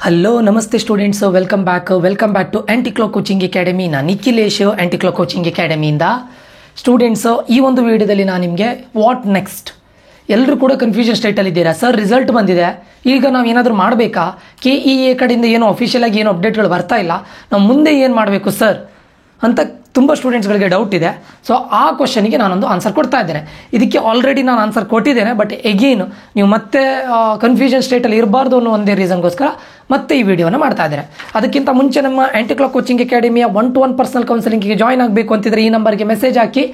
Hello ನಮಸ್ತೆ students, welcome back to Anticlo coaching academy. ನಾನು Nikhilesh, ಆಂಟಿಕ್ಲೋ coaching ಅಕಾಡೆಮಿಯಿಂದ. Students, ಈ ಒಂದು ವಿಡಿಯೋದಲ್ಲಿ ನಾನು ನಿಮಗೆ ವಾಟ್ ನೆಕ್ಸ್ಟ್, ಎಲ್ಲರೂ ಕೂಡ ಕನ್ಫ್ಯೂಷನ್ ಸ್ಟೇಟಲ್ಲಿ ಇದ್ದೀರಾ. ಸರ್ ರಿಸಲ್ಟ್ ಬಂದಿದೆ, ಈಗ ನಾವು ಏನಾದರೂ ಮಾಡಬೇಕಾ? KEA ಕಡೆಯಿಂದ ಏನೋ ಅಫಿಷಿಯಲ್ ಆಗಿ ಏನೋ ಅಪ್ಡೇಟ್ಗಳು ಬರ್ತಾ ಇಲ್ಲ, ನಾವು ಮುಂದೆ ಏನು ಮಾಡಬೇಕು ಸರ್ ಅಂತ ತುಂಬ ಸ್ಟೂಡೆಂಟ್ಸ್ಗಳಿಗೆ ಡೌಟ್ ಇದೆ. ಸೊ ಆ ಕ್ವಶನಿಗೆ ನಾನೊಂದು ಆನ್ಸರ್ ಕೊಡ್ತಾ ಇದ್ದೇನೆ. ಇದಕ್ಕೆ ಆಲ್ರೆಡಿ ನಾನು ಆನ್ಸರ್ ಕೊಟ್ಟಿದ್ದೇನೆ, ಬಟ್ ಎಗೇನ್ ನೀವು ಮತ್ತೆ ಕನ್ಫ್ಯೂಷನ್ ಸ್ಟೇಟಲ್ಲಿ ಇರಬಾರ್ದು ಅನ್ನೋ ಒಂದೇ ರೀಸನ್ಗೋಸ್ಕರ ಮತ್ತೆ ಈ ವಿಡಿಯೋನ ಮಾಡ್ತಾ ಇದ್ದಾರೆ. ಅದಕ್ಕಿಂತ ಮುಂಚೆ ನಮ್ಮ ಆಂಟಿಕ್ಲೋ ಕೋಚಿಂಗ್ ಅಕಾಡೆಮಿಯ 1-to-1 ಪರ್ಸನಲ್ ಕೌನ್ಸಿಲಿಂಗಿಗೆ ಜಾಯ್ನ್ ಆಗಬೇಕು ಅಂತಿದ್ರೆ ಈ ನಂಬರ್ಗೆ ಮೆಸೇಜ್ ಹಾಕಿ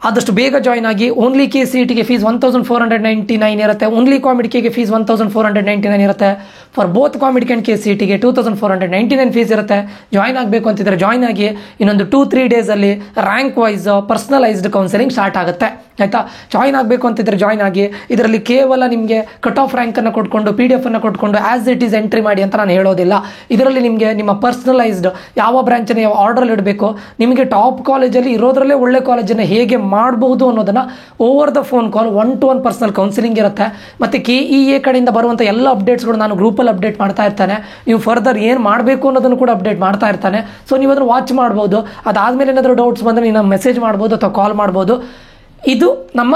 ಆದಷ್ಟು ಬೇಗ ಜಾಯ್ನ್ ಆಗಿ. ಓನ್ಲಿ KCETಗೆ ಫೀಸ್ 1499 ಇರುತ್ತೆ, ಓನ್ಲಿ ಕಾಮಿಡಿಕೆಗೆ ಫೀಸ್ 1499 ಇರುತ್ತೆ. ಫಾರ್ ಬೋತ್ ಕಾಮಿಡಿಕೆ ಆ್ಯಂಡ್ KCETಗೆ 2499 ಫೀಸ್ ಇರುತ್ತೆ. ಜಾಯ್ನ್ ಆಗಬೇಕು ಅಂತಿದ್ರೆ ಜಾಯ್ನ್ ಆಗಿ. ಇನ್ನೊಂದು 2-3 ಡೇಸಲ್ಲಿ rank wise personalised counselling start ಆಗುತ್ತೆ, ಆಯಿತಾ? ಜಾಯ್ನ್ ಆಗಬೇಕು ಅಂತಿದ್ರೆ ಜಾಯ್ನ್ ಆಗಿ. ಇದರಲ್ಲಿ ಕೇವಲ ನಿಮಗೆ ಕಟ್ ಆಫ್ ರ್ಯಾಂಕನ್ನು ಕೊಟ್ಕೊಂಡು PDF ಅನ್ನು ಕೊಟ್ಕೊಂಡು ಆ್ಯಸ್ ಇಟ್ ಈಸ್ ಎಂಟ್ರಿ ಮಾಡಿ ಅಂತ ನಾನು ಹೇಳೋದಿಲ್ಲ. ಇದರಲ್ಲಿ ನಿಮಗೆ ನಿಮ್ಮ ಪರ್ಸ್ನಲೈಸ್ಡ್ ಯಾವ ಬ್ರಾಂಚನ್ನು ಯಾವ ಆರ್ಡ್ರಲ್ಲಿ ಇಡಬೇಕು, ನಿಮಗೆ ಟಾಪ್ ಕಾಲೇಜಲ್ಲಿ ಇರೋದ್ರಲ್ಲೇ ಒಳ್ಳೆ ಕಾಲೇಜನ್ನು ಹೇಗೆ ಮಾಡಬಹುದು ಅನ್ನೋದನ್ನು over the phone call 1-to-1 personal counselling ಇರುತ್ತೆ. ಮತ್ತು KEA ಕಡೆಯಿಂದ ಬರುವಂಥ ಎಲ್ಲ ಅಪ್ಡೇಟ್ಸ್ಗಳು ನಾನು ಗ್ರೂಪಲ್ಲಿ ಅಪ್ಡೇಟ್ ಮಾಡ್ತಾ ಇರ್ತಾನೆ. ನೀವು ಫರ್ದರ್ ಏನು ಮಾಡಬೇಕು ಅನ್ನೋದನ್ನು ಕೂಡ ಅಪ್ಡೇಟ್ ಮಾಡ್ತಾ ಇರ್ತಾನೆ. ಸೊ ನೀವು ಅದನ್ನು ವಾಚ್ ಮಾಡ್ಬೋದು. ಅದಾದಮೇಲೆ ಏನಾದರೂ ಡೌಟ್ಸ್ ಬಂದರೆ ನೀವು ಮೆಸೇಜ್ ಮಾಡ್ಬೋದು ಅಥವಾ ಕಾಲ್ ಮಾಡ್ಬೋದು. ಇದು ನಮ್ಮ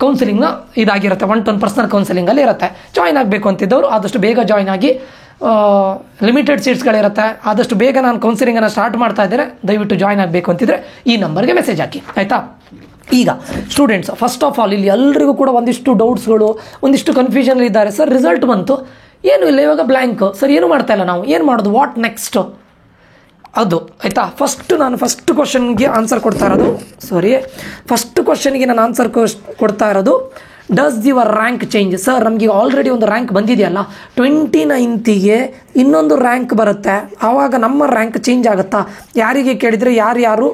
ಕೌನ್ಸಿಲಿಂಗ್ನ ಇದಾಗಿರುತ್ತೆ, 1-to-1 ಪರ್ಸನಲ್ ಕೌನ್ಸಿಲಿಂಗಲ್ಲಿ ಇರುತ್ತೆ. ಜಾಯ್ನ್ ಆಗಬೇಕು ಅಂತಿದ್ದವರು ಆದಷ್ಟು ಬೇಗ ಜಾಯ್ನ್ ಆಗಿ. ಲಿಮಿಟೆಡ್ ಸೀಟ್ಸ್ಗಳಿರುತ್ತೆ, ಆದಷ್ಟು ಬೇಗ ನಾನು ಕೌನ್ಸಿಲಿಂಗನ್ನು ಸ್ಟಾರ್ಟ್ ಮಾಡ್ತಾ ಇದ್ದೇನೆ. ದಯವಿಟ್ಟು ಜಾಯ್ನ್ ಆಗಬೇಕು ಅಂತಿದ್ರೆ ಈ ನಂಬರ್ಗೆ ಮೆಸೇಜ್ ಹಾಕಿ, ಆಯಿತಾ? ಈಗ ಸ್ಟೂಡೆಂಟ್ಸ್, ಫಸ್ಟ್ ಆಫ್ ಆಲ್ ಇಲ್ಲಿ ಎಲ್ಲರಿಗೂ ಕೂಡ ಒಂದಿಷ್ಟು ಡೌಟ್ಸ್ಗಳು, ಒಂದಿಷ್ಟು ಕನ್ಫ್ಯೂಷನ್ ಇದ್ದಾರೆ. ಸರ್ ರಿಸಲ್ಟ್ ಬಂತು, ಏನೂ ಇಲ್ಲ, ಇವಾಗ ಬ್ಲ್ಯಾಂಕ್ ಸರ್, ಏನು ಮಾಡ್ತಾ ಇಲ್ಲ, ನಾವು ಏನು ಮಾಡೋದು, ವಾಟ್ ನೆಕ್ಸ್ಟ್ ಅದು, ಆಯಿತಾ? ಫಸ್ಟ್ ಕ್ವಶನ್ಗೆ ಆನ್ಸರ್ ಕೊಡ್ತಾ ಇರೋದು, ಫಸ್ಟ್ ಕ್ವಶನ್ಗೆ ನಾನು ಆನ್ಸರ್ ಕೊಡ್ತಾ ಇರೋದು, does your rank change? Sir ನಮಗೆ ಆಲ್ರೆಡಿ ಒಂದು ರ್ಯಾಂಕ್ ಬಂದಿದೆಯಲ್ಲ, 29ಗೆ ಇನ್ನೊಂದು ರ್ಯಾಂಕ್ ಬರುತ್ತೆ, ಆವಾಗ ನಮ್ಮ ರ್ಯಾಂಕ್ ಚೇಂಜ್ ಆಗುತ್ತಾ? ಯಾರಿಗೆ ಕೇಳಿದರೆ ಯಾರು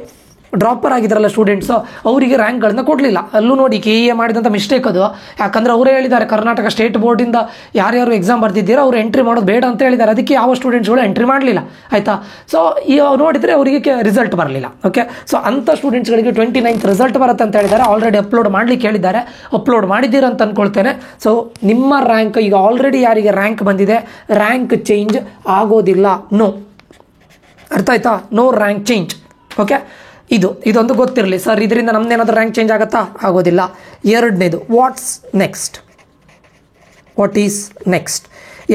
ಡ್ರಾಪರ್ ಆಗಿದ್ದಾರಲ್ಲ ಸ್ಟೂಡೆಂಟ್ಸು, ಅವರಿಗೆ ರ್ಯಾಂಕ್ಗಳನ್ನ ಕೊಡಲಿಲ್ಲ. ಅಲ್ಲೂ ನೋಡಿ KEA ಮಾಡಿದಂಥ ಮಿಸ್ಟೇಕ್ ಅದು. ಯಾಕಂದರೆ ಅವರೇ ಹೇಳಿದ್ದಾರೆ, ಕರ್ನಾಟಕ ಸ್ಟೇಟ್ ಬೋರ್ಡಿಂದ ಯಾರ್ಯಾರು ಎಕ್ಸಾಮ್ ಬರ್ತಿದ್ದೀರಾ ಅವರು ಎಂಟ್ರಿ ಮಾಡೋದು ಬೇಡ ಅಂತ ಹೇಳಿದ್ದಾರೆ. ಅದಕ್ಕೆ ಯಾವ ಸ್ಟೂಡೆಂಟ್ಸ್ಗಳು ಎಂಟ್ರಿ ಮಾಡಲಿಲ್ಲ, ಆಯಿತಾ? ಸೊ ನೋಡಿದರೆ ಅವರಿಗೆ ರಿಸಲ್ಟ್ ಬರಲಿಲ್ಲ. ಓಕೆ, ಸೊ ಅಂಥ ಸ್ಟೂಡೆಂಟ್ಸ್ಗಳಿಗೆ 29th ರಿಸಲ್ಟ್ ಬರುತ್ತೆ ಅಂತ ಹೇಳಿದ್ದಾರೆ. ಆಲ್ರೆಡಿ ಅಪ್ಲೋಡ್ ಮಾಡಲಿಕ್ಕೆ ಹೇಳಿದ್ದಾರೆ, ಅಪ್ಲೋಡ್ ಮಾಡಿದ್ದೀರಾ ಅಂತ ಅಂದ್ಕೊಳ್ತೇನೆ. ಸೊ ನಿಮ್ಮ ರ್ಯಾಂಕ್ ಈಗ ಆಲ್ರೆಡಿ ಯಾರಿಗೆ ರ್ಯಾಂಕ್ ಬಂದಿದೆ, ರ್ಯಾಂಕ್ ಚೇಂಜ್ ಆಗೋದಿಲ್ಲ. ನೋ, ಅರ್ಥ ಆಯ್ತಾ? No rank change. ಓಕೆ, ಇದೊಂದು ಗೊತ್ತಿರಲಿ. ಸರ್ ಇದರಿಂದ ನಮ್ಮದೇನಾದ್ರೂ ರ್ಯಾಂಕ್ ಚೇಂಜ್ ಆಗುತ್ತಾ? ಆಗೋದಿಲ್ಲ. ಎರಡನೇದು, ವಾಟ್ ಈಸ್ ನೆಕ್ಸ್ಟ್?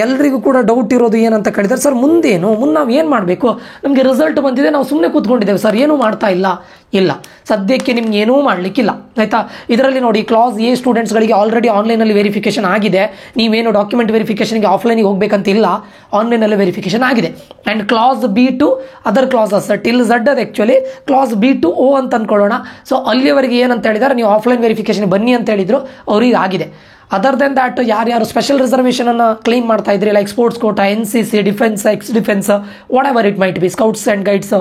ಎಲ್ರಿಗೂ ಕೂಡ ಡೌಟ್ ಇರೋದು ಏನಂತ ಕೇಳಿದರೆ, ಸರ್ ಮುಂದೇನು, ನಾವು ಏನು ಮಾಡಬೇಕು? ನಮಗೆ ರಿಸಲ್ಟ್ ಬಂದಿದೆ, ನಾವು ಸುಮ್ಮನೆ ಕೂತ್ಕೊಂಡಿದ್ದೇವೆ ಸರ್, ಏನೂ ಮಾಡ್ತಾ ಇಲ್ಲ. ಸದ್ಯಕ್ಕೆ ನಿಮ್ಗೆ ಏನೂ ಮಾಡಲಿಕ್ಕಿಲ್ಲ, ಆಯಿತಾ? ಇದರಲ್ಲಿ ನೋಡಿ, ಕ್ಲಾಸ್ A ಸ್ಟೂಡೆಂಟ್ಸ್ಗಳಿಗೆ ಆಲ್ರೆಡಿ ಆನ್ಲೈನಲ್ಲಿ ವೆರಿಫಿಕೇಷನ್ ಆಗಿದೆ. ನೀವೇನು ಡಾಕ್ಯುಮೆಂಟ್ ವೆರಿಫಿಕೇಷನ್ಗೆ ಆಫ್ಲೈನಿಗೆ ಹೋಗಬೇಕಂತಿಲ್ಲ, ಆನ್ಲೈನಲ್ಲಿ ವೆರಿಫಿಕೇಷನ್ ಆಗಿದೆ. And class B to other classes till Z ಅದು actually class B to O ಅಂತ ಅಂದ್ಕೊಳ್ಳೋಣ. ಸೊ ಅಲ್ಲಿಯವರೆಗೆ ಏನಂತ ಹೇಳಿದ್ದಾರೆ, ನೀವು ಆಫ್ಲೈನ್ ವೆರಿಫಿಕೇಷನ್ ಬನ್ನಿ ಅಂತ ಹೇಳಿದರು, ಅವ್ರಿಗೆ ಆಗಿದೆ. ಅದರ್ ದೆನ್ ದ್ಯಾಟ್ ಯಾರ್ಯಾರು ಸ್ಪೆಷಲ್ ರಿಸರ್ವೇಷನನ್ನು ಕ್ಲೈಮ್ ಮಾಡ್ತಾ ಇದ್ರಿ, like sports Kota, NCC, defence, X defence, what ever it might be, scouts and guides,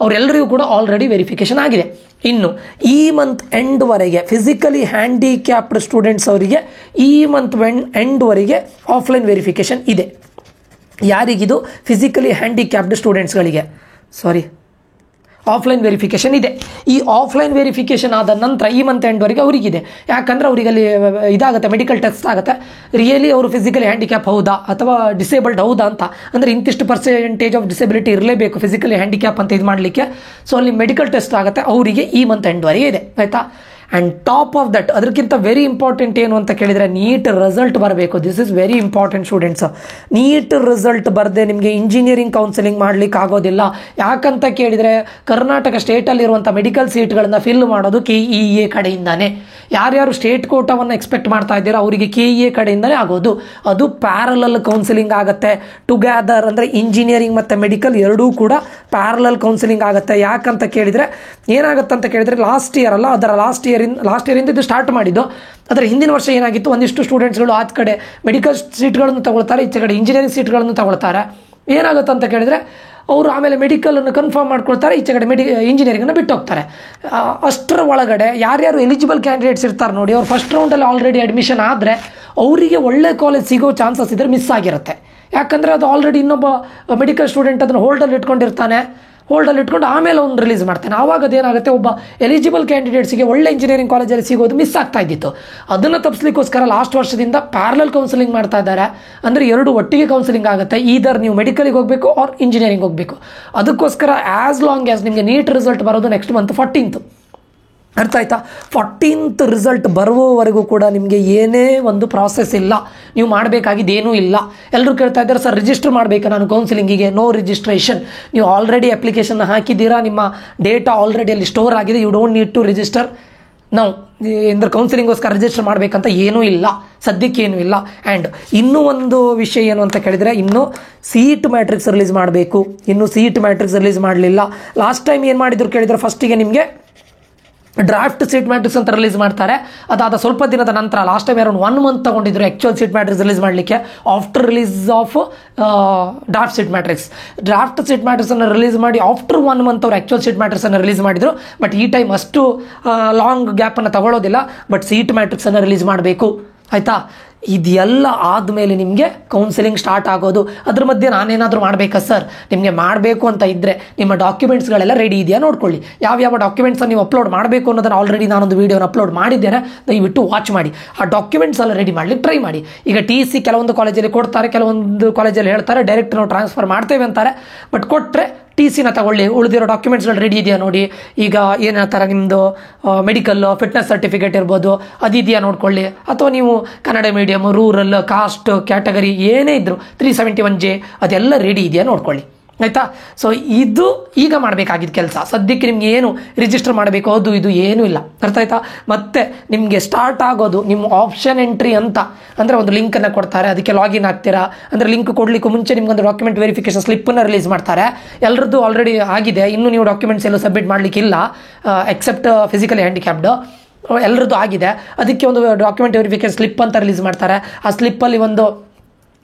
ಅವರೆಲ್ಲರಿಗೂ ಕೂಡ ಆಲ್ರೆಡಿ ವೆರಿಫಿಕೇಷನ್ ಆಗಿದೆ. ಇನ್ನು ಈ ಮಂತ್ ಎಂಡ್ವರೆಗೆ ಫಿಸಿಕಲಿ ಹ್ಯಾಂಡಿಕ್ಯಾಪ್ಡ್ ಸ್ಟೂಡೆಂಟ್ಸ್ ಅವರಿಗೆ ಈ ಮಂತ್ ಎಂಡ್ವರೆಗೆ ಆಫ್ಲೈನ್ ವೆರಿಫಿಕೇಷನ್ ಇದೆ. ಯಾರಿಗಿದು? ಫಿಸಿಕಲಿ ಹ್ಯಾಂಡಿಕ್ಯಾಪ್ಡ್ ಸ್ಟೂಡೆಂಟ್ಸ್ಗಳಿಗೆ ಆಫ್ಲೈನ್ ವೆರಿಫಿಕೇಷನ್ ಇದೆ. ಈ ಆಫ್ಲೈನ್ ವೆರಿಫಿಕೇಷನ್ ಆದ ನಂತರ ಈ ಮಂತ್ ಎಂಡ್ವರೆಗೆ ಅವರಿಗಿದೆ. ಯಾಕಂದರೆ ಅವರಿಗೆ ಅಲ್ಲಿ ಇದಾಗುತ್ತೆ, ಮೆಡಿಕಲ್ ಟೆಸ್ಟ್ ಆಗುತ್ತೆ, ರಿಯಲಿ ಅವರು ಫಿಸಿಕಲಿ ಹ್ಯಾಂಡಿಕ್ಯಾಪ್ ಹೌದಾ ಅಥವಾ ಡಿಸೇಬಲ್ಡ್ ಹೌದಾ ಅಂತ. ಅಂದರೆ ಇಂತಿಷ್ಟು ಪರ್ಸೆಂಟೇಜ್ ಆಫ್ ಡಿಸೆಬಿಲಿಟಿ ಇರಲೇಬೇಕು ಫಿಸಿಕಲಿ ಹ್ಯಾಂಡಿಕ್ಯಾಪ್ ಅಂತ ಇದು ಮಾಡಲಿಕ್ಕೆ. ಸೊ ಅಲ್ಲಿ ಮೆಡಿಕಲ್ ಟೆಸ್ಟ್ ಆಗುತ್ತೆ, ಅವರಿಗೆ ಈ ಮಂತ್ ಎಂಡ್ವರೆಗೆ ಇದೆ, ಆಯಿತಾ? ಆ್ಯಂಡ್ ಟಾಪ್ ಆಫ್ ದಟ್, ಅದಕ್ಕಿಂತ ವೆರಿ ಇಂಪಾರ್ಟೆಂಟ್ ಏನು ಅಂತ ಕೇಳಿದರೆ, ನೀಟ್ ರಿಸಲ್ಟ್ ಬರಬೇಕು. This is very important students. NEET result ಬರದೆ ನಿಮಗೆ ಇಂಜಿನಿಯರಿಂಗ್ ಕೌನ್ಸಿಲಿಂಗ್ ಮಾಡಲಿಕ್ಕೆ ಆಗೋದಿಲ್ಲ. ಯಾಕಂತ ಕೇಳಿದರೆ, ಕರ್ನಾಟಕ ಸ್ಟೇಟಲ್ಲಿರುವಂಥ ಮೆಡಿಕಲ್ ಸೀಟ್ಗಳನ್ನು ಫಿಲ್ ಮಾಡೋದು KEA ಕಡೆಯಿಂದಾನೆ. ಯಾರ್ಯಾರು ಸ್ಟೇಟ್ ಕೋಟಾವನ್ನು ಎಕ್ಸ್ಪೆಕ್ಟ್ ಮಾಡ್ತಾ ಇದ್ದೀರಾ ಅವರಿಗೆ KEA ಕಡೆಯಿಂದಲೇ ಆಗೋದು. ಅದು ಪ್ಯಾರಲಲ್ ಕೌನ್ಸಿಲಿಂಗ್ ಆಗುತ್ತೆ ಟುಗ್ಯಾದರ್. ಅಂದರೆ ಇಂಜಿನಿಯರಿಂಗ್ ಮತ್ತು ಮೆಡಿಕಲ್ ಎರಡೂ ಕೂಡ ಪ್ಯಾರಲಲ್ ಕೌನ್ಸಿಲಿಂಗ್ ಆಗುತ್ತೆ. ಯಾಕಂತ ಕೇಳಿದರೆ ಏನಾಗುತ್ತೆ ಅಂತ ಕೇಳಿದರೆ, ಲಾಸ್ಟ್ ಇಯರಿಂದ ಇದು ಸ್ಟಾರ್ಟ್ ಮಾಡಿದ್ದು. ಅದರ ಹಿಂದಿನ ವರ್ಷ ಏನಾಗಿತ್ತು, ಒಂದಿಷ್ಟು ಸ್ಟೂಡೆಂಟ್ಸ್ಗಳು ಆದ ಕಡೆ ಮೆಡಿಕಲ್ ಸೀಟ್ಗಳನ್ನು ತಗೊಳ್ತಾರೆ, ಈಚೆ ಕಡೆ ಇಂಜಿನಿಯರಿಂಗ್ ಸೀಟ್ಗಳನ್ನು ತಗೊಳ್ತಾರೆ. ಏನಾಗುತ್ತೆ ಅಂತ ಕೇಳಿದರೆ, ಅವರು ಆಮೇಲೆ ಮೆಡಿಕಲನ್ನು ಕನ್ಫರ್ಮ್ ಮಾಡ್ಕೊಳ್ತಾರೆ, ಈಚೆ ಕಡೆ ಇಂಜಿನಿಯರಿಂಗನ್ನು ಬಿಟ್ಟು ಹೋಗ್ತಾರೆ. ಅಷ್ಟರ ಒಳಗಡೆ ಯಾರ್ಯಾರು ಎಲಿಜಿಬಲ್ ಕ್ಯಾಂಡಿಡೇಟ್ಸ್ ಇರ್ತಾರೆ ನೋಡಿ, ಅವ್ರು ಫಸ್ಟ್ ರೌಂಡಲ್ಲಿ ಆಲ್ರೆಡಿ ಅಡ್ಮಿಷನ್ ಆದರೆ ಅವರಿಗೆ ಒಳ್ಳೆ ಕಾಲೇಜ್ ಸಿಗೋ ಚಾನ್ಸಸ್ ಇದ್ದರೆ ಮಿಸ್ ಆಗಿರುತ್ತೆ. ಯಾಕಂದರೆ ಅದು ಆಲ್ರೆಡಿ ಇನ್ನೊಬ್ಬ ಮೆಡಿಕಲ್ ಸ್ಟೂಡೆಂಟ್ ಅದನ್ನು ಹೋಲ್ಡಲ್ಲಿ ಇಟ್ಕೊಂಡಿರ್ತಾನೆ, ಹೋಲ್ಡಲ್ಲಿ ಇಟ್ಕೊಂಡು ಆಮೇಲೆ ಅವ್ನು ರಿಲೀಸ್ ಮಾಡ್ತಾನೆ. ಆವಾಗ ಅದೇನಾಗುತ್ತೆ, ಒಬ್ಬ ಎಲಿಜಿಬಲ್ ಕ್ಯಾಂಡಿಡೇಟ್ಸಿಗೆ ಒಳ್ಳೆ ಇಂಜಿನಿಯರಿಂಗ್ ಕಾಲೇಜಲ್ಲಿ ಸಿಗೋದು ಮಿಸ್ ಆಗ್ತಾ ಇದ್ದಿತ್ತು. ಅದನ್ನು ತಪ್ಪಿಸ್ಲಿಕ್ಕೋಸ್ಕರ ಲಾಸ್ಟ್ ವರ್ಷದಿಂದ ಪ್ಯಾರಲಲ್ ಕೌನ್ಸಿಲಿಂಗ್ ಮಾಡ್ತಾ ಇದ್ದಾರೆ. ಅಂದರೆ ಎರಡು ಒಟ್ಟಿಗೆ ಕೌನ್ಸಿಲಿಂಗ್ ಆಗುತ್ತೆ, ಈದರ್ ನೀವು ಮೆಡಿಕಲಿಗೆ ಹೋಗಬೇಕು ಆರ್ ಇಂಜಿನಿಯರಿಂಗ್ ಹೋಗಬೇಕು. ಅದಕ್ಕೋಸ್ಕರ ಆ್ಯಸ್ ಲಾಂಗ್ ಆ್ಯಸ್ ನಿಮಗೆ ನೀಟ್ ರಿಸಲ್ಟ್ ಬರೋದು ನೆಕ್ಸ್ಟ್ ಮಂತ್ 14th, ಅರ್ಥ ಆಯ್ತಾ? 14th ರಿಸಲ್ಟ್ ಬರುವವರೆಗೂ ಕೂಡ ನಿಮಗೆ ಏನೇ ಒಂದು ಪ್ರಾಸೆಸ್ ಇಲ್ಲ, ನೀವು ಮಾಡಬೇಕಾಗಿದ್ದೇನೂ ಇಲ್ಲ. ಎಲ್ಲರೂ ಕೇಳ್ತಾ ಇದ್ದಾರೆ, ಸರ್ ರಿಜಿಸ್ಟರ್ ಮಾಡಬೇಕಾ ನಾನು ಕೌನ್ಸಿಲಿಂಗಿಗೆ? No registration. ನೀವು ಆಲ್ರೆಡಿ ಅಪ್ಲಿಕೇಶನ್ ಹಾಕಿದ್ದೀರಾ, ನಿಮ್ಮ ಡೇಟಾ ಆಲ್ರೆಡಿ ಅಲ್ಲಿ ಸ್ಟೋರ್ ಆಗಿದೆ, you don't need to register. ನಾವು ಅಂದರೆ ಕೌನ್ಸಿಲಿಂಗೋಸ್ಕರ ರಿಜಿಸ್ಟರ್ ಮಾಡಬೇಕಂತ ಏನೂ ಇಲ್ಲ, ಸದ್ಯಕ್ಕೇನೂ ಇಲ್ಲ. ಆ್ಯಂಡ್ ಇನ್ನೂ ಒಂದು ವಿಷಯ ಏನು ಅಂತ ಕೇಳಿದರೆ, ಇನ್ನೂ ಸೀಟ್ ಮ್ಯಾಟ್ರಿಕ್ಸ್ ರಿಲೀಸ್ ಮಾಡಬೇಕು. ಇನ್ನೂ ಸೀಟ್ ಮ್ಯಾಟ್ರಿಕ್ಸ್ ರಿಲೀಸ್ ಮಾಡಲಿಲ್ಲ. ಲಾಸ್ಟ್ ಟೈಮ್ ಏನು ಮಾಡಿದ್ರು ಕೇಳಿದರೆ, ಫಸ್ಟಿಗೆ ನಿಮಗೆ ಡ್ರಾಫ್ಟ್ ಸೀಟ್ ಮ್ಯಾಟ್ರಿಕ್ಸ್ ಅಂತ ರಿಲೀಸ್ ಮಾಡ್ತಾರೆ. ಅದಾದ ಸ್ವಲ್ಪ ದಿನದ ನಂತರ, ಲಾಸ್ಟ್ ಟೈಮ್ ಅರೌಂಡ್ 1 month ತಗೊಂಡಿದ್ರು ಆ್ಯಕ್ಚುಯಲ್ ಸೀಟ್ ಮ್ಯಾಟ್ರಿಕ್ಸ್ ರಿಲೀಸ್ ಮಾಡಲಿಕ್ಕೆ, after release of draft seat matrix. Draft seat ಮ್ಯಾಟ್ರಿಕ್ಸನ್ನು ರಿಲೀಸ್ ಮಾಡಿ ಆಫ್ಟರ್ 1 month ಅವ್ರು ಆ್ಯಕ್ಚುಯಲ್ ಸೀಟ್ ಮ್ಯಾಟ್ರಿಕ್ಸನ್ನು ರಿಲೀಸ್ ಮಾಡಿದರು. ಬಟ್ ಈ ಟೈಮ್ ಅಷ್ಟು ಲಾಂಗ್ ಗ್ಯಾಪನ್ನು ತಗೊಳ್ಳೋದಿಲ್ಲ, ಬಟ್ ಸೀಟ್ ಮ್ಯಾಟ್ರಿಕ್ಸನ್ನು ರಿಲೀಸ್ ಮಾಡಬೇಕು, ಆಯಿತಾ? ಇದೆಲ್ಲ ಆದಮೇಲೆ ನಿಮಗೆ ಕೌನ್ಸಿಲಿಂಗ್ ಸ್ಟಾರ್ಟ್ ಆಗೋದು. ಅದ್ರ ಮಧ್ಯೆ ನಾನೇನಾದರೂ ಮಾಡಬೇಕಾ ಸರ್? ನಿಮಗೆ ಮಾಡಬೇಕು ಅಂತ ಇದ್ದರೆ ನಿಮ್ಮ ಡಾಕ್ಯುಮೆಂಟ್ಸ್ಗಳೆಲ್ಲ ರೆಡಿ ಇದೆಯಾ ನೋಡ್ಕೊಳ್ಳಿ. ಯಾವ್ಯಾವ ಡಾಕ್ಯುಮೆಂಟ್ಸನ್ನು ನೀವು ಅಪ್ಲೋಡ್ ಮಾಡಬೇಕು ಅನ್ನೋದನ್ನು ಆಲ್ರೆಡಿ ನಾನೊಂದು ವೀಡಿಯೋನ ಅಪ್ಲೋಡ್ ಮಾಡಿದ್ದೇನೆ, ದಯವಿಟ್ಟು ವಾಚ್ ಮಾಡಿ. ಆ ಡಾಕ್ಯುಮೆಂಟ್ಸ್ ಎಲ್ಲ ರೆಡಿ ಮಾಡಲಿಕ್ಕೆ ಟ್ರೈ ಮಾಡಿ. ಈಗ TC ಕೆಲವೊಂದು ಕಾಲೇಜಲ್ಲಿ ಕೊಡ್ತಾರೆ, ಕೆಲವೊಂದು ಕಾಲೇಜಲ್ಲಿ ಹೇಳ್ತಾರೆ ಡೈರೆಕ್ಟ್ ನಾವು ಟ್ರಾನ್ಸ್ಫರ್ ಮಾಡ್ತೇವೆ ಅಂತಾರೆ. ಬಟ್ ಕೊಟ್ಟರೆ TCನ ತಗೊಳ್ಳಿ, ಉಳಿದಿರೋ ಡಾಕ್ಯುಮೆಂಟ್ಸ್ಗಳು ರೆಡಿ ಇದೆಯಾ ನೋಡಿ. ಈಗ ಏನು ಹೇಳ್ತಾರೆ, ನಿಮ್ಮದು ಮೆಡಿಕಲ್ ಫಿಟ್ನೆಸ್ ಸರ್ಟಿಫಿಕೇಟ್ ಇರ್ಬೋದು, ಅದಿದೆಯಾ ನೋಡ್ಕೊಳ್ಳಿ. ಅಥವಾ ನೀವು Kannada medium, rural, cost category ಏನೇ ಇದ್ದರು 371J ಅದೆಲ್ಲ ರೆಡಿ ಇದೆಯಾ ನೋಡ್ಕೊಳ್ಳಿ, ಆಯಿತಾ? ಸೊ ಇದು ಈಗ ಮಾಡಬೇಕಾಗಿದ್ದ ಕೆಲಸ. ಸದ್ಯಕ್ಕೆ ನಿಮ್ಗೆ ಏನು ರಿಜಿಸ್ಟರ್ ಮಾಡಬೇಕು ಅದು ಇದು ಏನೂ ಇಲ್ಲ, ಅರ್ಥ ಆಯ್ತಾ? ಮತ್ತು ನಿಮಗೆ ಸ್ಟಾರ್ಟ್ ಆಗೋದು ನಿಮ್ಮ ಆಪ್ಷನ್ ಎಂಟ್ರಿ ಅಂತ, ಅಂದರೆ ಒಂದು ಲಿಂಕನ್ನು ಕೊಡ್ತಾರೆ, ಅದಕ್ಕೆ ಲಾಗಿನ್ ಆಗ್ತೀರಾ. ಅಂದರೆ ಲಿಂಕ್ ಕೊಡಲಿಕ್ಕೂ ಮುಂಚೆ ನಿಮ್ಗೊಂದು ಡಾಕ್ಯುಮೆಂಟ್ ವೆರಿಫಿಕೇಷನ್ ಸ್ಲಿಪ್ಪನ್ನು ರಿಲೀಸ್ ಮಾಡ್ತಾರೆ. ಎಲ್ಲರದ್ದು ಆಲ್ರೆಡಿ ಆಗಿದೆ, ಇನ್ನೂ ನೀವು ಡಾಕ್ಯುಮೆಂಟ್ಸ್ ಎಲ್ಲೂ ಸಬ್ಮಿಟ್ ಮಾಡಲಿಕ್ಕಿಲ್ಲ, ಎಕ್ಸೆಪ್ಟ್ ಫಿಸಿಕಲಿ ಹ್ಯಾಂಡಿಕ್ಯಾಪ್ಡ್. ಎಲ್ಲರದ್ದು ಆಗಿದೆ. ಅದಕ್ಕೆ ಒಂದು ಡಾಕ್ಯುಮೆಂಟ್ ವೆರಿಫಿಕೇಷನ್ ಸ್ಲಿಪ್ ಅಂತ ರಿಲೀಸ್ ಮಾಡ್ತಾರೆ. ಆ ಸ್ಲಿಪ್ಪಲ್ಲಿ ಒಂದು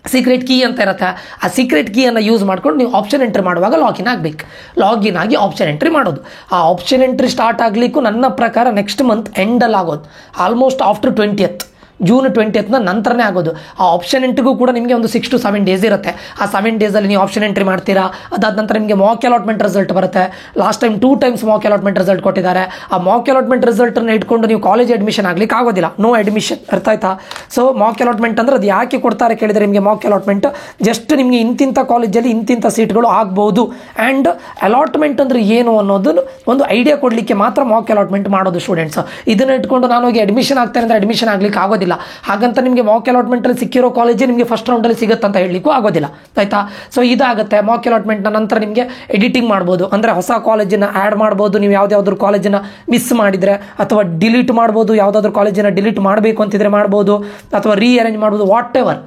ಸೀಕ್ರೆಟ್ ಕೀ ಅಂತ ಇರುತ್ತೆ. ಆ ಸೀಕ್ರೆಟ್ ಕೀಯನ್ನು ಯೂಸ್ ಮಾಡ್ಕೊಂಡು ನೀವು ಆಪ್ಷನ್ ಎಂಟ್ರಿ ಮಾಡುವಾಗ ಲಾಗಿನ್ ಆಗಬೇಕು. ಲಾಗಿನ್ ಆಗಿ ಆಪ್ಷನ್ ಎಂಟ್ರಿ ಮಾಡೋದು. ಆ ಆಪ್ಷನ್ ಎಂಟ್ರಿ ಸ್ಟಾರ್ಟ್ ಆಗಲಿಕ್ಕೂ ನನ್ನ ಪ್ರಕಾರ ನೆಕ್ಸ್ಟ್ ಮಂತ್ ಎಂಡಲ್ಲಿ ಆಗೋದು, almost after 20th, June 20th ನಂತರನೇ ಆಗೋದು. ಆ ಆಪ್ಷನ್ ಎಂಟ್ರಿಗೂ ಕೂಡ ನಿಮಗೆ ಒಂದು 6 to 7 days ಇರುತ್ತೆ. ಆ 7 daysಲ್ಲಿ ನೀವು ಆಪ್ಷನ್ ಎಂಟ್ರಿ ಮಾಡ್ತೀರಾ. ಅದಾದ ನಂತರ ನಿಮಗೆ ಮಾಕ್ ಅಲಾಟ್ಮೆಂಟ್ ರಿಸಲ್ಟ್ ಬರುತ್ತೆ. Last time 2 times Mach allotment result ಕೊಟ್ಟಿದ್ದಾರೆ. ಆ ಮಾಕ್ ಅಲಾಟ್ಮೆಂಟ್ ರಿಸಲ್ಟನ್ನು ಇಟ್ಕೊಂಡು ನೀವು ಕಾಲೇಜ್ ಅಡ್ಮಿಷನ್ ಆಗಲಿಕ್ಕೆ ಆಗೋದಿಲ್ಲ, ನೋ ಅಡ್ಮಿಷನ್, ಅರ್ಥ ಆಯ್ತಾ? ಸೊ ಮಾಕ್ ಅಲಾಟ್ಮೆಂಟ್ ಅಂದರೆ ಅದು ಯಾಕೆ ಕೊಡ್ತಾರೆ ಕೇಳಿದರೆ, ನಿಮಗೆ ಮಾಕ್ ಅಲಾಟ್ಮೆಂಟ್ ಜಸ್ಟ್ ನಿಮಗೆ ಇಂತಿಂಥ ಕಾಲೇಜಲ್ಲಿ ಇಂತಿಂಥ ಸೀಟ್ಗಳು ಆಗ್ಬೋದು. ಆ್ಯಂಡ್ ಅಲಾಟ್ಮೆಂಟ್ ಅಂದರೆ ಏನು ಅನ್ನೋದನ್ನು ಒಂದು ಐಡಿಯಾ ಕೊಡಲಿಕ್ಕೆ ಮಾತ್ರ ಮಾಕ್ ಅಲಾಟ್ಮೆಂಟ್ ಮಾಡೋದು ಸ್ಟೂಡೆಂಟ್ಸ್. ಇದನ್ನು ಇಟ್ಕೊಂಡು ನಾನು ಹೋಗಿ ಅಡ್ಮಿಷನ್ ಆಗ್ತೇನೆ ಅಂದರೆ ಅಡ್ಮಿಷನ್ ಆಗಲಿಕ್ಕೆ ಆಗೋದಿಲ್ಲ. ಹಾಗಂತ ನಿಮಗೆ ಮಾಕ್ ಅಲಾಟ್ಮೆಂಟಲ್ಲಿ ಸಿಕ್ಕಿರೋ ಕಾಲೇಜೇ ನಿಮಗೆ ಫಸ್ಟ್ ರೌಂಡಲ್ಲಿ ಸಿಗುತ್ತೆ ಅಂತ ಹೇಳಲಿಕ್ಕೂ ಆಗೋದಿಲ್ಲ, ಆಯಿತಾ? ಸೊ ಇದಾಗುತ್ತೆ. ಮಾಕ್ ಅಲಾಟ್ಮೆಂಟ್ನ ನಂತರ ನಿಮಗೆ ಎಡಿಟಿಂಗ್ ಮಾಡ್ಬೋದು, ಅಂದರೆ ಹೊಸ ಕಾಲೇಜನ್ನು ಆ್ಯಡ್ ಮಾಡ್ಬೋದು. ನೀವು ಯಾವುದಾದ್ರೂ ಕಾಲೇಜನ್ನು ಮಿಸ್ ಮಾಡಿದರೆ, ಅಥವಾ ಡಿಲೀಟ್ ಮಾಡ್ಬೋದು. ಯಾವುದಾದ್ರೂ ಕಾಲೇಜನ್ನು ಡಿಲೀಟ್ ಮಾಡಬೇಕು ಅಂತಿದ್ರೆ ಮಾಡ್ಬೋದು, ಅಥವಾ ರೀಅರೇಂಜ್ ಮಾಡ್ಬೋದು, what ever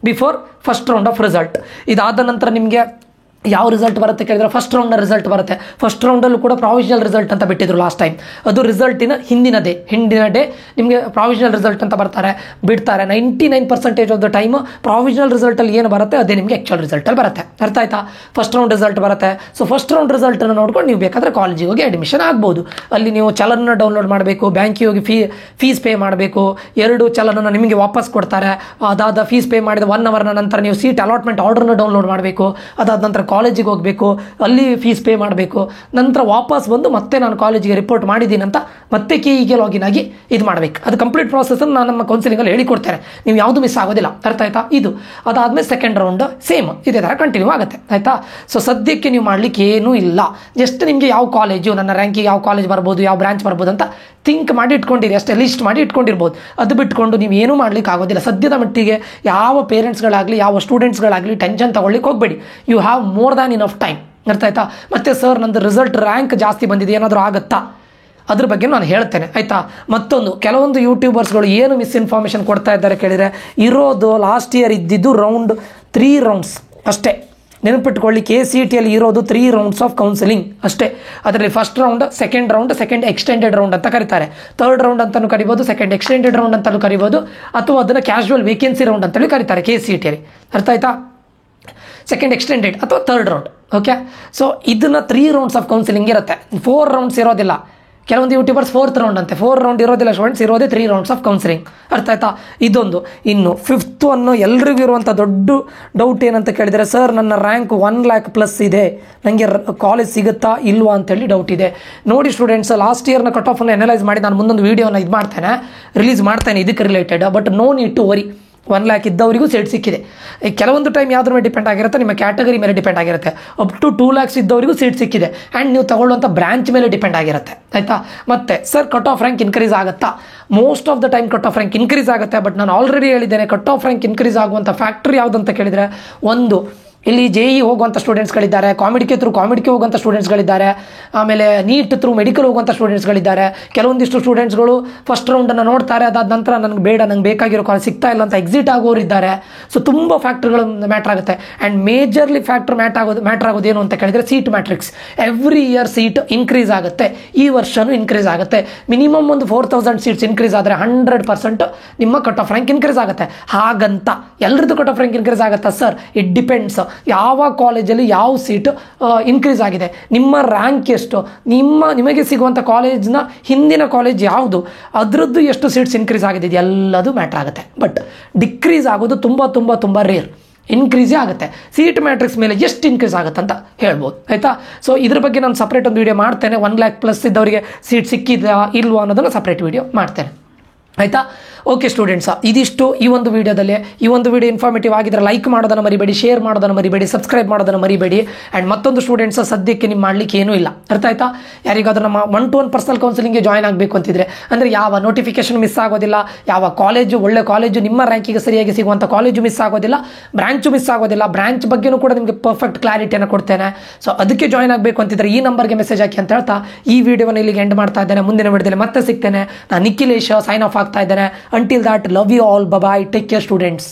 before first round of result. ಇದಾದ ನಂತರ ನಿಮಗೆ ಯಾವ ರಿಸಲ್ಟ್ ಬರುತ್ತೆ ಕೇಳಿದ್ರೆ, ಫಸ್ಟ್ ರೌಂಡ್ನ ರಿಸಲ್ಟ್ ಬರುತ್ತೆ. ಫಸ್ಟ್ ರೌಂಡಲ್ಲೂ ಕೂಡ ಪ್ರಾವಿಷನಲ್ ರಿಸಲ್ಟ್ ಅಂತ ಬಿಟ್ಟಿದ್ರು ಲಾಸ್ಟ್ ಟೈಮ್. ಅದು ರಿಸಲ್ಟಿನ ಹಿಂದಿನ ಡೇ ನಿಮಗೆ ಪ್ರಾವಿಷನಲ್ ರಿಸಲ್ಟ್ ಅಂತ ಬಿಡ್ತಾರೆ. 99% ಆಫ್ ದ ಟೈಮ್ ಪ್ರಾವಿಷನಲ್ ರಿಸಲ್ಟಲ್ಲಿ ಏನು ಬರುತ್ತೆ ಅದೇ ನಿಮಗೆ ಆ್ಯಕ್ಚುಯಲ್ ರಿಸಲ್ಟಲ್ಲಿ ಬರುತ್ತೆ, ಅರ್ಥ ಆಯ್ತಾ? ಫಸ್ಟ್ ರೌಂಡ್ ರಿಸಲ್ಟ್ ಬರುತ್ತೆ. ಸೊ ಫಸ್ಟ್ ರೌಂಡ್ ರಿಸಲ್ಟನ್ನು ನೋಡ್ಕೊಂಡು ನೀವು ಬೇಕಾದರೆ ಕಾಲೇಜಿಗೆ ಹೋಗಿ ಅಡ್ಮಿಷನ್ ಆಗ್ಬೋದು. ಅಲ್ಲಿ ನೀವು ಚಲನನ್ನು ಡೌನ್ಲೋಡ್ ಮಾಡಬೇಕು, ಬ್ಯಾಂಕಿಗೆ ಹೋಗಿ ಫೀಸ್ ಪೇ ಮಾಡಬೇಕು. 2 ಚಲನನ್ನು ನಿಮಗೆ ವಾಪಸ್ ಕೊಡ್ತಾರೆ. ಅದಾದ ಫೀಸ್ ಪೇ ಮಾಡಿದ 1 hour ನಂತರ ನೀವು ಸೀಟ್ ಅಲಾಟ್ಮೆಂಟ್ ಆರ್ಡರ್ನ ಡೌನ್ಲೋಡ್ ಮಾಡಬೇಕು. ಅದಾದ ನಂತರ ಕಾಲೇಜಿಗೆ ಹೋಗಬೇಕು, ಅಲ್ಲಿ ಫೀಸ್ ಪೇ ಮಾಡಬೇಕು. ನಂತರ ವಾಪಸ್ ಬಂದು ಮತ್ತೆ ನಾನು ಕಾಲೇಜಿಗೆ ರಿಪೋರ್ಟ್ ಮಾಡಿದ್ದೀನಿ ಅಂತ ಮತ್ತೆ ಕೀಗೆ ಲಾಗಿನ್ ಆಗಿ ಇದು ಮಾಡಬೇಕು. ಅದು ಕಂಪ್ಲೀಟ್ ಪ್ರಾಸೆಸನ್ನು ನಾನು ನಮ್ಮ ಕೌನ್ಸಿಲಿಂಗಲ್ಲಿ ಹೇಳಿಕೊಡ್ತೇನೆ, ನೀವು ಯಾವುದು ಮಿಸ್ ಆಗೋದಿಲ್ಲ, ಅರ್ಥ ಆಯ್ತಾ? ಇದು ಅದಾದಮೇಲೆ ಸೆಕೆಂಡ್ ರೌಂಡ್ ಸೇಮ್ ಇದೇ ಥರ ಕಂಟಿನ್ಯೂ ಆಗುತ್ತೆ, ಆಯಿತಾ? ಸೊ ಸದ್ಯಕ್ಕೆ ನೀವು ಮಾಡಲಿಕ್ಕೆ ಏನೂ ಇಲ್ಲ. ಜಸ್ಟ್ ನಿಮಗೆ ಯಾವ ಕಾಲೇಜು, ನನ್ನ ರ್ಯಾಂಕಿಗೆ ಯಾವ ಕಾಲೇಜ್ ಬರ್ಬೋದು, ಯಾವ ಬ್ರಾಂಚ್ ಬರ್ಬೋದು ಅಂತ ಥಿಂಕ್ ಮಾಡಿ ಇಟ್ಕೊಂಡಿರಿ, ಅಷ್ಟೇ ಲಿಸ್ಟ್ ಮಾಡಿ ಇಟ್ಕೊಂಡಿರ್ಬೋದು. ಅದು ಬಿಟ್ಕೊಂಡು ನೀವು ಏನೂ ಮಾಡಲಿಕ್ಕೆ ಆಗೋದಿಲ್ಲ. ಸದ್ಯದ ಮಟ್ಟಿಗೆ ಯಾವ ಪೇರೆಂಟ್ಸ್ಗಳಾಗಲಿ ಯಾವ ಸ್ಟೂಡೆಂಟ್ಸ್ಗಳಾಗಲಿ ಟೆನ್ಷನ್ ತೊಗೊಳ್ಳಿಕ್ಕೆ ಹೋಗಬೇಡಿ. You have more than enough time, ಅರ್ಥ ಆಯ್ತಾ? ಮತ್ತು ಸರ್ ನಂದು ರಿಸಲ್ಟ್ ರ್ಯಾಂಕ್ ಜಾಸ್ತಿ ಬಂದಿದೆ, ಏನಾದರೂ ಆಗುತ್ತಾ ಅದ್ರ ಬಗ್ಗೆ ನಾನು ಹೇಳ್ತೇನೆ, ಆಯಿತಾ? ಮತ್ತೊಂದು ಕೆಲವೊಂದು ಯೂಟ್ಯೂಬರ್ಸ್ಗಳು ಏನು ಮಿಸ್ಇನ್ಫಾರ್ಮೇಷನ್ ಕೊಡ್ತಾ ಇದ್ದಾರೆ ಕೇಳಿದರೆ, ಇರೋದು ಲಾಸ್ಟ್ ಇಯರ್ ಇದ್ದಿದ್ದು 3 rounds ಅಷ್ಟೇ. ನೆನಪಿಟ್ಕೊಳ್ಳಿ, KCETಯಲ್ಲಿ ಇರೋದು 3 rounds ಆಫ್ ಕೌನ್ಸಿಲಿಂಗ್ ಅಷ್ಟೇ. ಅದರಲ್ಲಿ first round, second round, second extended round ಅಂತ ಕರೀತಾರೆ. ಥರ್ಡ್ ರೌಂಡ್ ಅಂತಲೂ ಕರಿಬೋದು, ಸೆಕೆಂಡ್ ಎಕ್ಸ್ಟೆಂಡೆಡ್ ರೌಂಡ್ ಅಂತಲೂ ಕರಿಬೋದು, ಅಥವಾ ಅದನ್ನು ಕ್ಯಾಶುವಲ್ ವೇಕೆನ್ಸಿ ರೌಂಡ್ ಅಂತಲೂ ಕರೀತಾರೆ KCETಯಲ್ಲಿ, ಅರ್ಥ ಆಯ್ತಾ? ಸೆಕೆಂಡ್ ಎಕ್ಸ್ಟೆಂಡೆಡ್ ಅಥವಾ ಥರ್ಡ್ ರೌಂಡ್, ಓಕೆ? ಸೊ ಇದನ್ನು 3 rounds ಆಫ್ ಕೌನ್ಸಿಲಿಂಗ್ ಇರುತ್ತೆ, 4 rounds ಇರೋದಿಲ್ಲ. ಕೆಲವೊಂದು ಯೂಟ್ಯೂಬರ್ಸ್ 4th ರೌಂಡ್ ಅಂತೆ, 4 ರೌಂಡ್ ಇರೋದಿಲ್ಲ ಸ್ಟೂಡೆಂಟ್ಸ್, ಇರೋದೇ 3 ರೌಂಡ್ಸ್ ಆಫ್ ಕೌನ್ಸಿಲಿಂಗ್. ಅರ್ಥ ಆಯ್ತಾ? ಇದೊಂದು. ಇನ್ನು 5th ಅನ್ನೋ ಎಲ್ರಿಗೂ ಇರುವಂಥ ದೊಡ್ಡ ಡೌಟ್ ಏನಂತ ಕೇಳಿದರೆ, ಸರ್ ನನ್ನ ರ್ಯಾಂಕ್ 1 lakh ಪ್ಲಸ್ ಇದೆ, ನನಗೆ ಕಾಲೇಜ್ ಸಿಗುತ್ತಾ ಇಲ್ವಾ ಅಂತೇಳಿ ಡೌಟ್ ಇದೆ. ನೋಡಿ ಸ್ಟೂಡೆಂಟ್ಸ್, ಲಾಸ್ಟ್ ಇಯರ್ನ ಕಟ್ ಆಫನ್ನು ಅನಲೈಸ್ ಮಾಡಿ ನಾನು ಮುಂದೊಂದು ವೀಡಿಯೋನ ರಿಲೀಸ್ ಮಾಡ್ತೇನೆ ಇದಕ್ಕೆ related. But no need to worry, 1 lakh ಇದ್ದವರಿಗೂ ಸೀಟ್ ಸಿಕ್ಕಿದೆ. ಕೆಲವೊಂದು ಟೈಮ್ ಯಾವ್ದ್ರ ಮೇಲೆ ಡಿಪೆಂಡ್ ಆಗಿರುತ್ತೆ, ನಿಮ್ಮ ಕ್ಯಾಟಗರಿ ಮೇಲೆ ಡಿಪೆಂಡ್ ಆಗಿರುತ್ತೆ. ಅಪ್ ಟು 2 lakhs ಇದ್ದವರಿಗೂ ಸೀಟ್ ಸಿಕ್ಕಿದೆ. ಆ್ಯಂಡ್ ನೀವು ತಗೊಳ್ಳುವಂಥ ಬ್ರಾಂಚ್ ಮೇಲೆ ಡಿಪೆಂಡ್ ಆಗಿರುತ್ತೆ. ಆಯಿತಾ? ಮತ್ತೆ sir cut off rank increase ಆಗುತ್ತಾ? Most of the time cut off rank increase ಆಗುತ್ತೆ. ಬಟ್ ನಾನು ಆಲ್ರೆಡಿ ಹೇಳಿದ್ದೇನೆ, ಕಟ್ ಆಫ್ ರ್ಯಾಂಕ್ ಇನ್ಕ್ರೀಸ್ ಆಗುವಂಥ ಫ್ಯಾಕ್ಟರ್ ಯಾವುದು ಅಂತ ಕೇಳಿದರೆ, ಒಂದು ಇಲ್ಲಿ JEE ಹೋಗುವಂಥ ಸ್ಟೂಡೆಂಟ್ಸ್ಗಳಿದ್ದಾರೆ, ಕಾಮಿಡಿಕೆ ಹೋಗುವಂಥ ಸ್ಟೂಡೆಂಟ್ಸ್ಗಳಿದ್ದಾರೆ, ಆಮೇಲೆ ನೀಟ್ ಥ್ರೂ ಮೆಡಿಕಲ್ ಹೋಗುವಂಥ ಸ್ಟೂಡೆಂಟ್ಸ್ಗಳಿದ್ದಾರೆ. ಕೆಲವೊಂದಿಷ್ಟು ಸ್ಟೂಡೆಂಟ್ಸ್ಗಳು ಫಸ್ಟ್ ರೌಂಡನ್ನು ನೋಡ್ತಾರೆ, ಅದಾದ ನಂತರ ನನಗೆ ಬೇಡ, ನಂಗೆ ಬೇಕಾಗಿರೋ ಕಾಲೇಜ್ ಸಿಗ್ತಾ ಇಲ್ಲ ಅಂತ ಎಕ್ಸಿಟ್ ಆಗೋರು ಇದ್ದಾರೆ. ಸೊ ತುಂಬ ಫ್ಯಾಕ್ಟ್ರಿಗಳು ಮ್ಯಾಟ್ರ್ ಆಗುತ್ತೆ. ಆ್ಯಂಡ್ ಮೇಜರ್ಲಿ ಫ್ಯಾಕ್ಟ್ರ್ ಮ್ಯಾಟ್ರ್ ಆಗೋದೇನು ಅಂತ ಕೇಳಿದರೆ seat matrix. Every year seat increase ಆಗುತ್ತೆ, ಈ ವರ್ಷವೂ ಇನ್ಕ್ರೀಸ್ ಆಗುತ್ತೆ. ಮಿನಿಮಮ್ ಒಂದು 4000 ಸೀಟ್ಸ್ ಇನ್ಕ್ರೀಸ್ ಆದರೆ 100% ನಿಮ್ಮ ಕಟ್ ಆಫ್ ರ್ಯಾಂಕ್ ಇನ್ಕ್ರೀಸ್ ಆಗುತ್ತೆ. ಹಾಗಂತ ಎಲ್ಲರದ್ದು ಕಟ್ ಆಫ್ ರ್ಯಾಂಕ್ ಇನ್ಕ್ರೀಸ್ ಆಗುತ್ತಾ ಸರ್? It depends. ಯಾವ ಕಾಲೇಜಲ್ಲಿ ಯಾವ ಸೀಟ್ ಇನ್ಕ್ರೀಸ್ ಆಗಿದೆ, ನಿಮ್ಮ ರ್ಯಾಂಕ್ ಎಷ್ಟು, ನಿಮಗೆ ಸಿಗುವಂಥ ಕಾಲೇಜ್ನ ಹಿಂದಿನ ಕಾಲೇಜ್ ಯಾವುದು, ಅದರದ್ದು ಎಷ್ಟು ಸೀಟ್ಸ್ ಇನ್ಕ್ರೀಸ್ ಆಗಿದೆ, ಎಲ್ಲದು ಮ್ಯಾಟ್ರ್ ಆಗುತ್ತೆ. ಬಟ್ ಡಿಕ್ರೀಸ್ ಆಗೋದು ತುಂಬ ತುಂಬ ತುಂಬ ರೇರ್. ಇನ್ಕ್ರೀಸೇ ಆಗುತ್ತೆ. ಸೀಟ್ ಮ್ಯಾಟ್ರಿಕ್ಸ್ ಮೇಲೆ ಎಷ್ಟು ಇನ್ಕ್ರೀಸ್ ಆಗುತ್ತೆ ಅಂತ ಹೇಳ್ಬೋದು. ಆಯಿತಾ? ಸೊ ಇದ್ರ ಬಗ್ಗೆ ನಾನು ಸಪ್ರೇಟ್ ಒಂದು ವೀಡಿಯೋ ಮಾಡ್ತೇನೆ. 1 lakh ಪ್ಲಸ್ ಇದ್ದವರಿಗೆ ಸೀಟ್ ಸಿಕ್ಕಿದಾ ಇಲ್ವಾ ಅನ್ನೋದನ್ನು ಸಪ್ರೇಟ್ ವೀಡಿಯೋ ಮಾಡ್ತೇನೆ. ಆಯಿತಾ? ಓಕೆ ಸ್ಟೂಡೆಂಟ್ಸ್, ಇದಿಷ್ಟು ಈ ಒಂದು ವಿಡಿಯೋದಲ್ಲಿ. ಈ ಒಂದು ವಿಡಿಯೋ ಇನ್ಫಾರ್ಮೇಟಿವ್ ಆಗಿದ್ರೆ ಲೈಕ್ ಮಾಡೋದನ್ನು ಮರಿಬೇಡಿ, ಶೇರ್ ಮಾಡೋದನ್ನು ಮರಿಬೇಡಿ, ಸಬ್ಸ್ಕ್ರೈಬ್ ಮಾಡೋದನ್ನು ಮರಿಬೇಡಿ. ಆ್ಯಂಡ್ ಮತ್ತೊಂದು ಸ್ಟೂಡೆಂಟ್ಸ್, ಸದ್ಯಕ್ಕೆ ನಿಮ್ಮ ಮಾಡಲಿಕ್ಕೆ ಏನೂ ಇಲ್ಲ. ಅರ್ಥ ಆಯ್ತಾ? ಯಾರಿಗಾದ್ರೂ ನಮ್ಮ 1-to-1 ಪರ್ಸನಲ್ ಕೌನ್ಸಿಲಿಂಗ್ಗೆ ಜಾಯ್ನ್ ಆಗಬೇಕು ಅಂತಿದ್ರೆ, ಅಂದರೆ ಯಾವ ನೋಟಿಫಿಕೇಶನ್ ಮಿಸ್ ಆಗೋದಿಲ್ಲ, ಯಾವ ಕಾಲೇಜು ಒಳ್ಳೆ ಕಾಲೇಜು ನಿಮ್ಮ ರ್ಯಾಂಕಿಗೆ ಸರಿಯಾಗಿ ಸಿಗುವಂಥ ಕಾಲೇಜು ಮಿಸ್ ಆಗೋದಿಲ್ಲ, ಬ್ರಾಂಚು ಮಿಸ್ ಆಗೋದಿಲ್ಲ, ಬ್ರಾಂಚ್ ಬಗ್ಗೆನೂ ಕೂಡ ನಿಮಗೆ ಪರ್ಫೆಕ್ಟ್ ಕ್ಲಾರಿಟಿಯನ್ನು ಕೊಡ್ತೇನೆ. ಸೊ ಅದಕ್ಕೆ ಜಾಯ್ನ್ ಆಗಬೇಕು ಅಂತಿದ್ರೆ ಈ ನಂಬರ್ಗೆ ಮೆಸೇಜ್ ಹಾಕಿ ಅಂತ ಹೇಳ್ತಾ ಈ ವಿಡಿಯೋನ ಇಲ್ಲಿಗೆ ಎಂಡ್ ಮಾಡ್ತಾ ಇದ್ದೇನೆ. ಮುಂದಿನ ವಿಡಿಯೋದಲ್ಲಿ ಮತ್ತೆ ಸಿಗ್ತೇನೆ. ನಾನು ನಿಖಿಲೇಶ್ ಸೈನ್ ಆಫ್ ಆಗ್ತಾ ಇದ್ದೇನೆ. Until that, love you all. Bye bye. Take care, students.